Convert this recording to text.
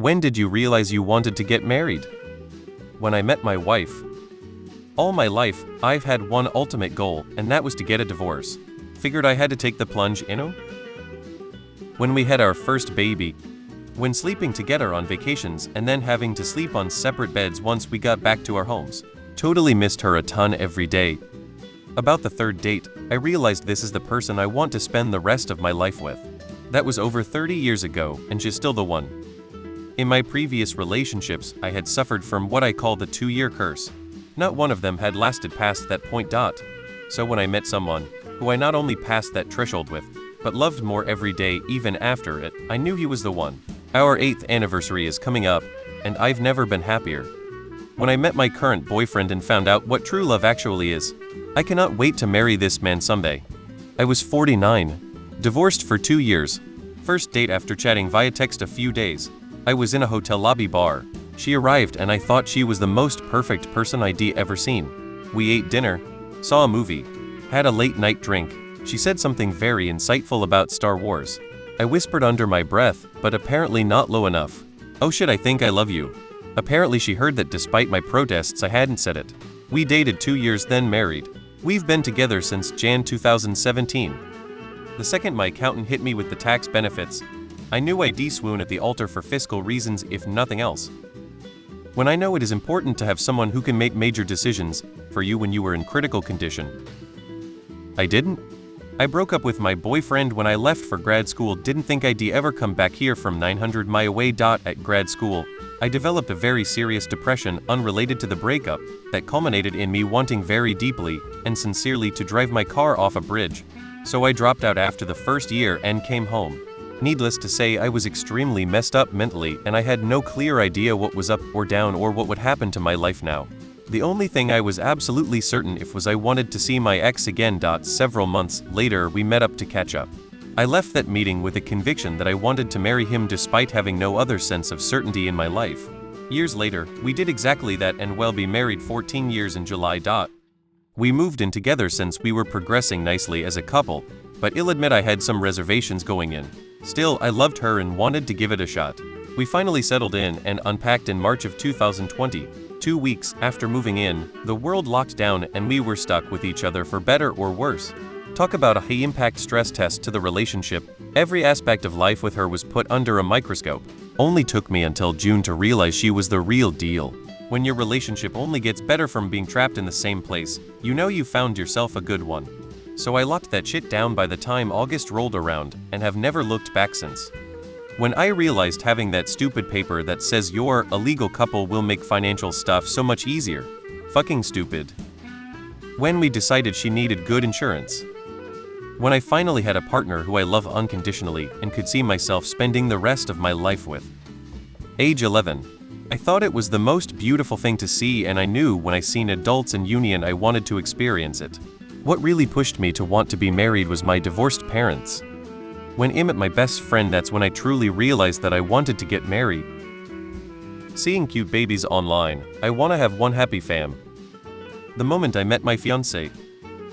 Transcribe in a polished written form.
When did you realize you wanted to get married? When I met my wife. All my life, I've had one ultimate goal, and that was to get a divorce. Figured I had to take the plunge, When we had our first baby. When sleeping together on vacations and then having to sleep on separate beds once we got back to our homes. Totally missed her a ton every day. About the third date, I realized this is the person I want to spend the rest of my life with. That was over 30 years ago, and she's still the one. In my previous relationships, I had suffered from what I call the 2-year curse. Not one of them had lasted past that point. So when I met someone, who I not only passed that threshold with, but loved more every day even after it, I knew he was the one. Our 8th anniversary is coming up, and I've never been happier. When I met my current boyfriend and found out what true love actually is, I cannot wait to marry this man someday. I was 49, divorced for 2 years. First date after chatting via text a few days. I was in a hotel lobby bar. She arrived and I thought she was the most perfect person I'd ever seen. We ate dinner, saw a movie, had a late night drink. She said something very insightful about Star Wars. I whispered under my breath, but apparently not low enough. "Oh shit, I think I love you." Apparently she heard that despite my protests I hadn't said it. We dated 2 years then married. We've been together since Jan 2017. The second my accountant hit me with the tax benefits, I knew I'd swoon at the altar for fiscal reasons if nothing else. When I know it is important to have someone who can make major decisions for you when you were in critical condition. I didn't. I broke up with my boyfriend when I left for grad school. Didn't think I'd ever come back here from 900 miles away. At grad school, I developed a very serious depression unrelated to the breakup that culminated in me wanting very deeply and sincerely to drive my car off a bridge. So I dropped out after the first year and came home. Needless to say, I was extremely messed up mentally and I had no clear idea what was up or down or what would happen to my life now. The only thing I was absolutely certain if was I wanted to see my ex again. Several months later, we met up to catch up. I left that meeting with a conviction that I wanted to marry him despite having no other sense of certainty in my life. Years later, we did exactly that and will be married 14 years in July. We moved in together since we were progressing nicely as a couple, but I'll admit I had some reservations going in. Still, I loved her and wanted to give it a shot. We finally settled in and unpacked in March of 2020. 2 weeks after moving in, the world locked down and we were stuck with each other for better or worse. Talk about a high-impact stress test to the relationship. Every aspect of life with her was put under a microscope. Only took me until June to realize she was the real deal. When your relationship only gets better from being trapped in the same place, you know you found yourself a good one. So I locked that shit down by the time August rolled around and have never looked back since. When I realized having that stupid paper that says you're a legal couple will make financial stuff so much easier. Fucking stupid. When we decided she needed good insurance. When I finally had a partner who I love unconditionally and could see myself spending the rest of my life with. Age 11. I thought it was the most beautiful thing to see and I knew when I seen adults in union I wanted to experience it. What really pushed me to want to be married was my divorced parents. When I met my best friend, that's when I truly realized that I wanted to get married. Seeing cute babies online, I wanna have one happy fam. The moment I met my fiancé,